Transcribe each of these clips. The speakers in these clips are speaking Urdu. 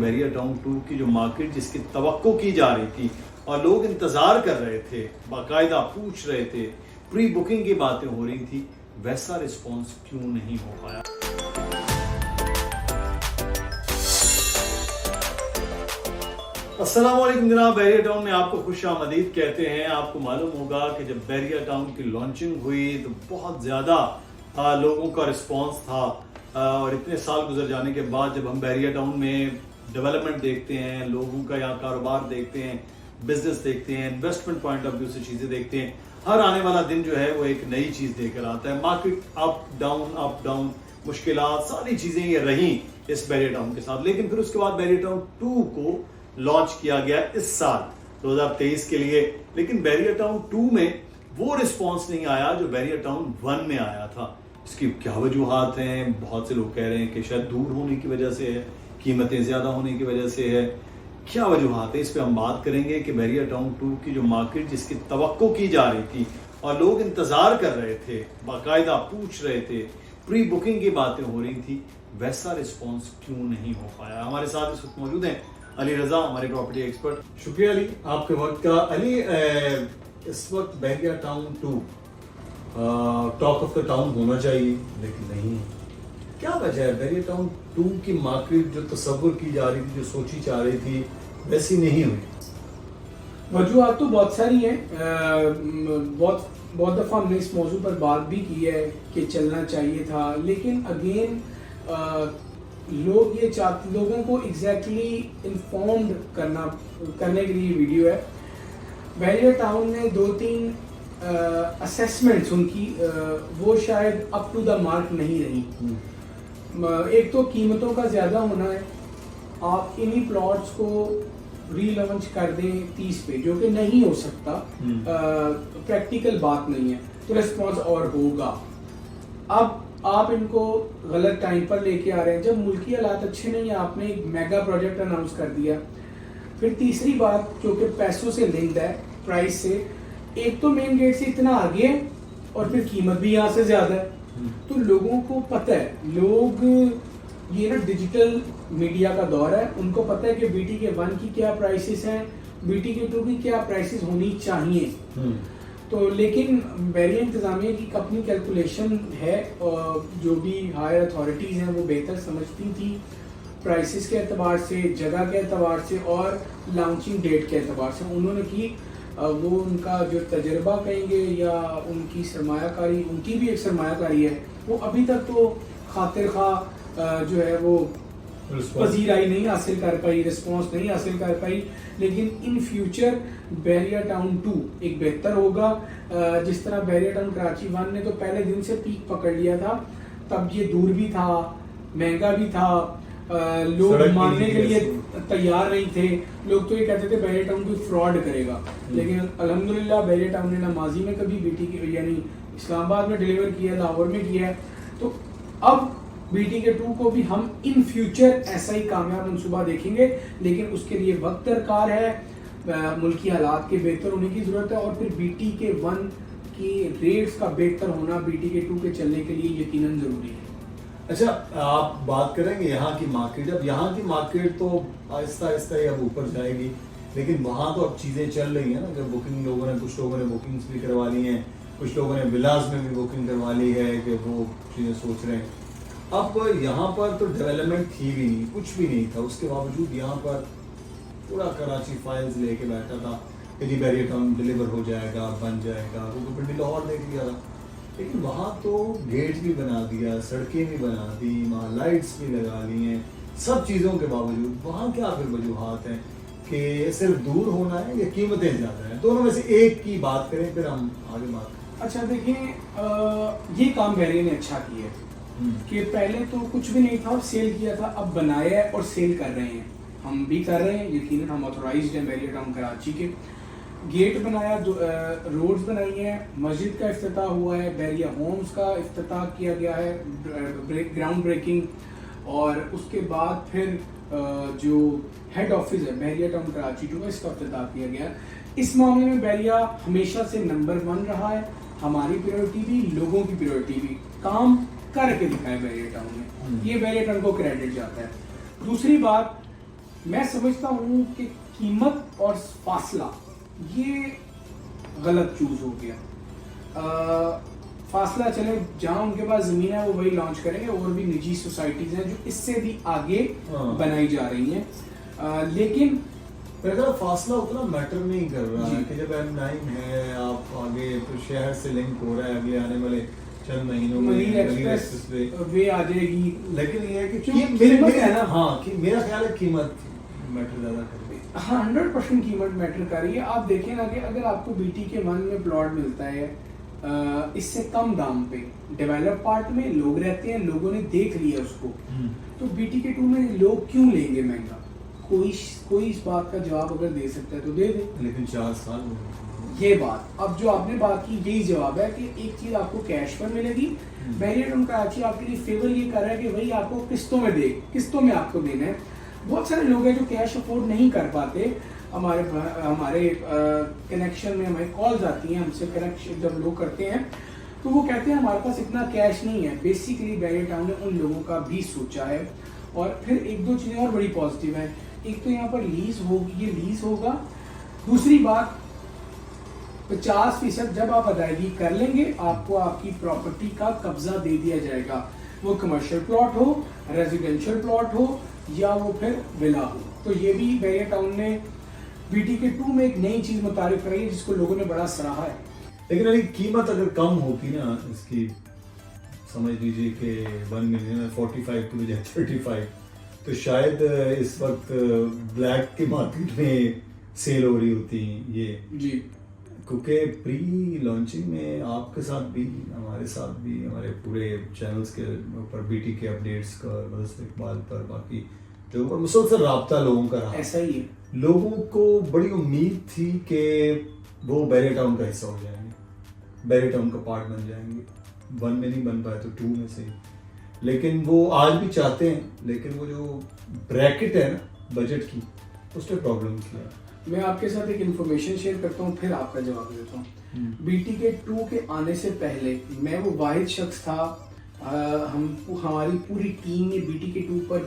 بحریہ ٹاؤن 2 کی جو مارکیٹ جس کی توقع کی جا رہی تھی اور لوگ انتظار کر رہے تھے، باقاعدہ پوچھ رہے تھے، پری بکنگ کی باتیں ہو رہی تھی، ویسا رسپانس کیوں نہیں ہو پایا؟ السلام علیکم جناب، بحریہ ٹاؤن میں آپ کو خوش آمدید کہتے ہیں۔ آپ کو معلوم ہوگا کہ جب بحریہ ٹاؤن کی لانچنگ ہوئی تو بہت زیادہ لوگوں کا رسپانس تھا، اور اتنے سال گزر جانے کے بعد جب ہم بحریہ ٹاؤن میں ڈیولپمنٹ دیکھتے ہیں، لوگوں کا یہاں کاروبار دیکھتے ہیں، بزنس دیکھتے ہیں، انویسٹمنٹ پوائنٹ آف ویو سے چیزیں دیکھتے ہیں، ہر آنے والا دن جو ہے وہ ایک نئی چیز دے کر آتا ہے۔ مارکیٹ اپ ڈاؤن، مشکلات، ساری چیزیں یہ رہیں اس بحریہ ٹاؤن کے ساتھ، لیکن پھر اس کے بعد بحریہ ٹاؤن 2 کو لانچ کیا گیا اس سال 2023 کے لیے، لیکن بحریہ ٹاؤن 2 میں وہ رسپانس نہیں آیا جو بحریہ ٹاؤن 1 میں آیا تھا۔ اس کی کیا وجوہات ہیں؟ بہت سے لوگ کہہ رہے ہیں کہ شاید دور ہونے کی وجہ سے ہے، قیمتیں زیادہ ہونے کی وجہ سے ہے۔ کیا وجوہات ہیں؟ اس پہ ہم بات کریں گے کہ بحریہ ٹاؤن 2 کی جو مارکیٹ جس کی توقع کی جا رہی تھی اور لوگ انتظار کر رہے تھے، باقاعدہ پوچھ رہے تھے، پری بکنگ کی باتیں ہو رہی تھی، ویسا رسپانس کیوں نہیں ہو پایا؟ ہمارے ساتھ اس وقت موجود ہیں علی رضا، ہمارے پراپرٹی ایکسپرٹ۔ شکریہ علی آپ کے وقت کا۔ علی، اس وقت بحریہ town 2 talk of the town ہونا چاہیے لیکن نہیں ہے، کیا وجہ ہے؟ بحریہ ٹاؤن 2 کی مارکیٹ جو تصور کی جا رہی تھی، جو سوچی جا رہی تھی، ویسی نہیں ہوئی۔ وجوہات تو بہت ساری ہیں، بہت دفعہ ہم نے اس موضوع پر بات بھی کی ہے کہ چلنا چاہیے تھا، لیکن اگین لوگ یہ چاہتے، لوگوں کو ایگزیکٹلی انفارمڈ کرنے کے لیے ویڈیو ہے۔ بحریہ ٹاؤن نے 2-3 اسیسمنٹس ان کی وہ شاید اپ ٹو دا مارک نہیں رہی۔ ایک تو قیمتوں کا زیادہ ہونا ہے، آپ انہی پلاٹس کو ری لانچ کر دیں 30 پہ، جو کہ نہیں ہو سکتا، پریکٹیکل بات نہیں ہے، تو ریسپانس اور ہوگا۔ اب آپ ان کو غلط ٹائم پر لے کے آ رہے ہیں، جب ملکی حالات اچھے نہیں ہیں، آپ نے ایک میگا پروجیکٹ اناؤنس کر دیا۔ پھر تیسری بات جو کہ پیسوں سے لنکڈ ہے، پرائس سے، ایک تو مین گیٹ سے اتنا آگے ہے اور پھر قیمت بھی یہاں سے زیادہ ہے، تو لوگوں کو پتہ ہے، لوگ یہ نا ڈیجیٹل میڈیا کا دور ہے، ان کو پتہ ہے کہ بی ٹی کے 1 کی کیا پرائسز ہیں، بی ٹی کے 2 کی کیا پرائسز ہونی چاہیے۔ تو لیکن بحریہ انتظامیہ کی اپنی کیلکولیشن ہے، جو بھی ہائر اتھارٹیز ہیں وہ بہتر سمجھتی تھی پرائسز کے اعتبار سے، جگہ کے اعتبار سے اور لانچنگ ڈیٹ کے اعتبار سے، انہوں نے کی وہ ان کا جو تجربہ کہیں گے یا ان کی سرمایہ کاری، ان کی بھی ایک سرمایہ کاری ہے، وہ ابھی تک تو خاطر خواہ جو ہے وہ پذیرائی نہیں حاصل کر پائی، رسپانس نہیں حاصل کر پائی، لیکن ان فیوچر بحریہ ٹاؤن 2 ایک بہتر ہوگا۔ جس طرح بحریہ ٹاؤن کراچی 1 نے تو پہلے دن سے پیک پکڑ لیا تھا، تب یہ دور بھی تھا، مہنگا بھی تھا، لوگ ماننے کے لیے تیار نہیں تھے، لوگ تو یہ کہتے تھے بحریہ ٹاؤن کوئی فراڈ کرے گا، لیکن الحمدللہ بحریہ ٹاؤن نے نہ ماضی میں کبھی بیٹی کی یعنی اسلام آباد میں ڈیلیور کیا ہے، لاہور میں کیا ہے، تو اب بی ٹی کے 2 کو بھی ہم ان فیوچر ایسا ہی کامیاب منصوبہ دیکھیں گے، لیکن اس کے لیے وقت درکار ہے، ملکی حالات کے بہتر ہونے کی ضرورت ہے، اور پھر بی ٹی کے 1 کی ریٹس کا بہتر ہونا بی ٹی کے 2 کے چلنے کے لیے یقیناً ضروری ہے۔ اچھا، آپ بات کریں گے یہاں کی مارکیٹ، اب یہاں کی مارکیٹ تو آہستہ آہستہ ہی اب اوپر جائے گی، لیکن وہاں تو اب چیزیں چل رہی ہیں نا، جب بکنگ کچھ لوگوں نے بکنگز بھی کروا لی ہیں، کچھ لوگوں نے ولاز میں بھی بکنگ کروا لی ہے کہ وہ چیزیں سوچ رہے ہیں۔ اب یہاں پر تو ڈیولپمنٹ تھی بھی نہیں، کچھ بھی نہیں تھا، اس کے باوجود یہاں پر پورا کراچی فائلز لے کے بیٹھا تھا کہ جی بحریہ ٹاؤن ڈیلیور ہو جائے گا، بن جائے گا، وہ پنڈی لاہور دیکھ لیا تھا، لیکن وہاں تو گیٹ بھی بنا دیا، سڑکیں بھی بنا دی، وہاں لائٹس بھی لگا لی ہیں، سب چیزوں کے باوجود وہاں کیا پھر وجوہات ہیں کہ صرف دور ہونا ہے یا قیمتیں زیادہ ہیں؟ دونوں میں سے ایک کی بات کریں پھر ہم آگے بات کریں۔ اچھا دیکھیں، یہ کام بحریہ نے اچھا کیا ہے کہ پہلے تو کچھ بھی نہیں تھا اور سیل کیا تھا، اب بنایا ہے اور سیل کر رہے ہیں، ہم بھی کر رہے ہیں، یقیناً ہم آتھورائزڈ ہیں بحریہ ٹاؤن کراچی کے۔ گیٹ بنایا، روڈز بنائی ہیں، مسجد کا افتتاح ہوا ہے، بحریہ ہومز کا افتتاح کیا گیا ہے، گراؤنڈ بریکنگ، اور اس کے بعد پھر جو ہیڈ آفس ہے بحریہ ٹاؤن کراچی 2 اس کا افتتاح کیا گیا۔ اس معاملے میں بحریہ ہمیشہ سے نمبر 1 رہا ہے، ہماری پریورٹی بھی، لوگوں کی پریورٹی بھی، کام کر کے دکھائے بحریہ ٹاؤن نے، یہ بحریہ ٹاؤن کو کریڈٹ جاتا ہے۔ دوسری بات، میں سمجھتا ہوں کہ قیمت اور فاصلہ یہ غلط چوز ہو گیا. فاصلہ چلے جہاں ان کے پاس زمین ہے وہ وہی لانچ کریں گے, اور بھی نجی سوسائٹیز ہیں جو اس سے بھی آگے بنائی جا رہی ہیں, لیکن فاصلہ اتنا میٹر نہیں کر رہا ہے کہ جب M9 ہے آپ آگے تو شہر سے لنک ہو رہا ہے, اگلے آنے والے چند مہینوں میں ایکسپریس وے آ جائے گی, لیکن یہ ہے کہ قیمت ہے نا, ہاں میرا خیال ہے قیمت میٹر زیادہ کر رہی ہے. ہاں 100% قیمت میٹر کر رہی ہے. آپ دیکھیں نا کہ اگر آپ کو BT کے 1 میں پلاٹ ملتا ہے اس سے کم دام پہ, ڈیولپ پارٹ میں لوگ رہتے ہیں, لوگوں نے دیکھ لیا اس کو, تو BT کے 2 میں لوگ کیوں لیں گے مہنگا؟ کوئی اس بات کا جواب اگر دے سکتا ہے تو دے دے. لیکن 4 سال یہ بات, اب جو آپ نے بات کی یہی جواب ہے کہ ایک چیز آپ کو کیش پر ملے گی. میریٹ ان کراچی آپ کے لیے فیور یہ کر رہا ہے کہ بھائی آپ کو قسطوں میں آپ کو دینا ہے. بہت سارے لوگ ہیں جو کیش افورڈ نہیں کر پاتے. ہمارے کنیکشن میں ہماری کالز آتی ہیں, ہم سے کنیکشن جب لوگ کرتے ہیں تو وہ کہتے ہیں ہمارے پاس اتنا کیش نہیں ہے. بیسیکلی بیریئر ٹاؤن نے ان لوگوں کا بھی سوچا ہے. اور پھر ایک دو چیزیں اور بڑی پازیٹیو ہیں. ایک تو یہاں پر لیز ہوگی, یہ لیز ہوگا. دوسری بات 50% جب آپ ادائیگی کر لیں گے آپ کو آپ کی پراپرٹی کا قبضہ دے دیا جائے گا, وہ کمرشل پلاٹ ہو, ریزیڈینشل پلاٹ ہو, یا وہ پھر ولا ہو. تو یہ بھی بیریئر ٹاؤن نے BT کے 2 میں ایک نئی چیز متعارف کرائی ہے جس کو لوگوں نے بڑا سراہا ہے. لیکن قیمت اگر کم ہوتی نا اس کی, سمجھ لیجیے کہ 1 ملین 45 کی بجائے 35, تو شاید اس وقت بلیک کے مارکیٹ میں سیل ہو رہی ہوتی یہ جی. کیونکہ پری لانچنگ میں آپ کے ساتھ بھی, ہمارے ساتھ بھی, ہمارے پورے چینلز کے اوپر BT کے اپڈیٹس کا, مدثر اقبال پر, باقی جو اوپر مسلسل رابطہ لوگوں کا رہا. ایسا ہی ہے. لوگوں کو بڑی امید تھی کہ وہ بیریئر ٹاؤن کا حصہ ہو جائیں گے, بیریئر ٹاؤن کا پارٹ بن جائیں گے. 1 میں نہیں بن پائے تو 2 میں سے, لیکن وہ آج بھی چاہتے ہیں. لیکن وہ جو بریکٹ ہے نا بجٹ کی, اس پہ پرابلم کیا. میں آپ کے ساتھ ایک انفارمیشن شیئر کرتا ہوں پھر آپ کا جواب دیتا ہوں. BT کے 2 کے آنے سے پہلے میں وہ واحد شخص تھا, ہماری پوری ٹیم نے BT کے 2 پر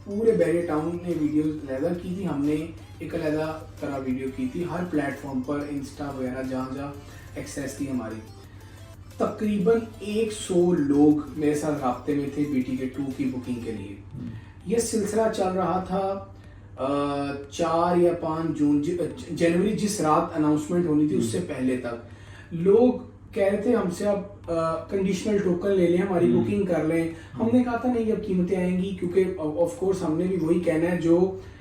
پورے بیریئر ٹاؤن نے ویڈیوز علیحدہ کی تھی. ہم نے ایک علیحدہ طرح ویڈیو کی تھی ہر پلیٹ فارم پر, انسٹا وغیرہ جہاں ایکسیس تھی ہماری. تقریباً 100 لوگ میرے ساتھ رابطے میں تھے BT کے 2 کی بکنگ کے لیے. یہ سلسلہ چل رہا تھا 4 یا 5 جنوری, جس رات اناؤنسمنٹ ہونی تھی اس سے پہلے تک. لوگ کہہ رہے تھے ہم سے اب کنڈیشنل ٹوکن لے لیں, ہماری بکنگ کر لیں. ہم نے کہا تھا نہیں اب قیمتیں آئیں گی, کیونکہ آف کورس ہم نے بھی وہی کہنا ہے جو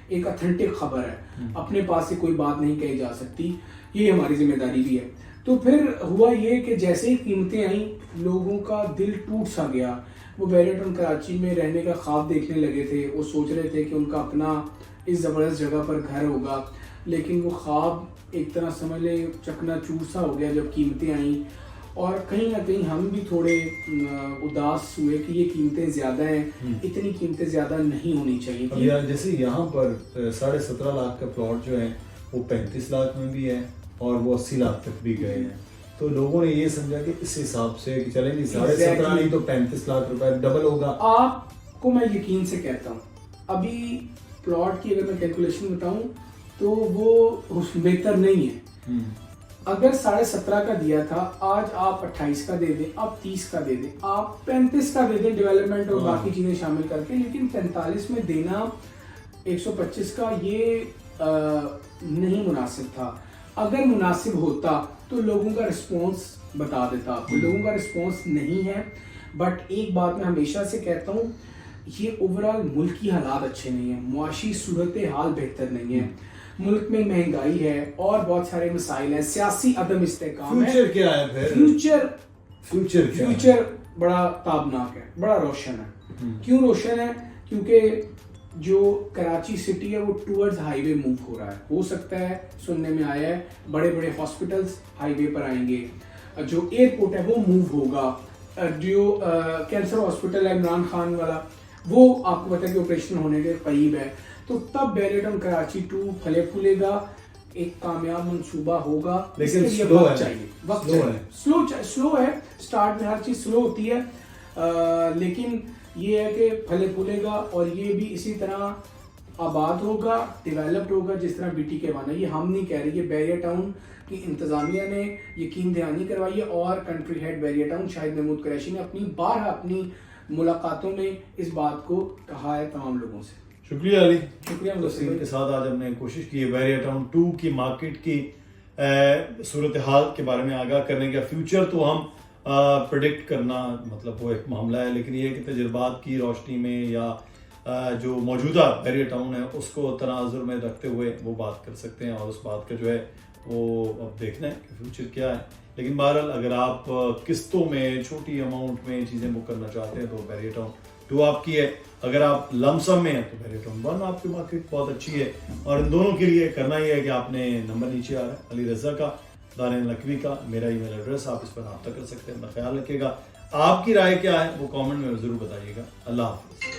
ایک اتھینٹک خبر ہے, اپنے پاس سے کوئی بات نہیں کہی جا سکتی, یہ ہماری ذمہ داری بھی ہے. تو پھر ہوا یہ کہ جیسے ہی قیمتیں آئیں لوگوں کا دل ٹوٹ سا گیا. وہ بیریئر ٹاؤن کراچی میں رہنے کا خواب دیکھنے لگے تھے, وہ سوچ رہے تھے کہ ان کا اپنا اس زبردست جگہ پر گھر ہوگا, لیکن وہ خواب ایک طرح سمجھ لیں چکنا چور سا ہو گیا جب قیمتیں آئیں. اور کہیں نہ کہیں ہم بھی تھوڑے اداس ہوئے کہ یہ قیمتیں زیادہ ہیں, اتنی قیمتیں زیادہ نہیں ہونی چاہیے تھی. جیسے یہاں پر 17.5 لاکھ کا پلاٹ جو ہے وہ 35 لاکھ میں بھی ہے اور وہ 80 لاکھ تک بھی گئے ہیں. تو لوگوں نے یہ سمجھا کہ اس حساب سے کہ چلیں گے 17.5 نہیں تو 35 لاکھ روپے ڈبل ہوگا. آپ کو میں یقین سے کہتا ہوں ابھی پلاٹ کی اگر میں کیلکولیشن بتاؤں تو وہ بہتر نہیں ہے. اگر 17.5 کا دیا تھا, آج آپ 28 کا دے دیں, آپ 30 کا دے دیں, آپ 35 کا دے دیں ڈیولپمنٹ اور باقی چیزیں شامل کر کے, لیکن 45 میں دینا 125 کا یہ نہیں مناسب تھا. اگر مناسب ہوتا تو لوگوں کا رسپانس بتا دیتا آپ کو. لوگوں کا رسپانس نہیں ہے. بٹ ایک بات میں ہمیشہ سے کہتا ہوں, یہ اوورآل ملک کی حالات اچھے نہیں ہیں, معاشی صورتحال بہتر نہیں ہے, ملک میں مہنگائی ہے اور بہت سارے مسائل ہیں, سیاسی عدم استحکام ہے. فیوچر کیا ہے پھر؟ فیوچر بڑا تابناک ہے, بڑا روشن ہے. کیوں روشن ہے؟ کیونکہ جو کراچی سٹی ہے وہ ٹورڈز ہائی وے موو ہو رہا ہے. ہو سکتا ہے, سننے میں آیا ہے, بڑے بڑے ہاسپٹلس ہائی وے پر آئیں گے, جو ایئرپورٹ ہے وہ موو ہوگا, جو کینسر ہاسپٹل ہے عمران خان والا وہ آپ کو پتا ہے کہ آپریشن ہونے کے قریب ہے. تو تب بیریئر ٹاؤن کراچی 2 پھلے پھولے گا, ایک کامیاب منصوبہ ہوگا. لیکن سلو چاہیے, وقت چاہیے. سلو ہے, سٹارٹ میں ہر چیز سلو ہوتی ہے, لیکن یہ ہے کہ پھلے پھولے گا. اور یہ بھی اسی طرح آباد ہوگا, ڈیولپڈ ہوگا جس طرح BTK1 ہے. یہ ہم نہیں کہہ رہے, یہ بیریا ٹاؤن کی انتظامیہ نے یقین دہانی کروائی ہے, اور کنٹری ہیڈ بیریا ٹاؤن شاہد محمود قریشی نے اپنی ملاقاتوں میں اس بات کو کہا ہے تمام لوگوں سے. شکریہ علی. شکریہ تفصیل کے ساتھ آج ہم نے کوشش کی ہے بیریا ٹاؤن 2 کی مارکیٹ کی صورتحال کے بارے میں آگاہ کرنے کا. فیوچر تو ہم پریڈکٹ کرنا مطلب وہ ایک معاملہ ہے, لیکن یہ کہ تجربات کی روشنی میں یا جو موجودہ بیریا ٹاؤن ہے اس کو تناظر میں رکھتے ہوئے وہ بات کر سکتے ہیں, اور اس بات کا جو ہے وہ اب دیکھنا ہے کہ فیوچر کیا ہے. لیکن بہرحال اگر آپ قسطوں میں چھوٹی اماؤنٹ میں چیزیں بک کرنا چاہتے ہیں تو بیریا ٹاؤن 2 آپ کی ہے. اگر آپ لمسم میں ہیں تو بیریا ٹاؤن 1 آپ کی مارکیٹ بہت اچھی ہے. اور ان دونوں کے لیے کرنا یہ ہے کہ آپ نے نمبر نیچے آ رہا ہے علی رضا کا, دانیال نقوی کا, میرا ای میل ایڈریس, آپ اس پر رابطہ کر سکتے ہیں. اپنا خیال رکھیے گا. آپ کی رائے کیا ہے وہ کامنٹ میں ضرور بتائیے گا. اللہ حافظ.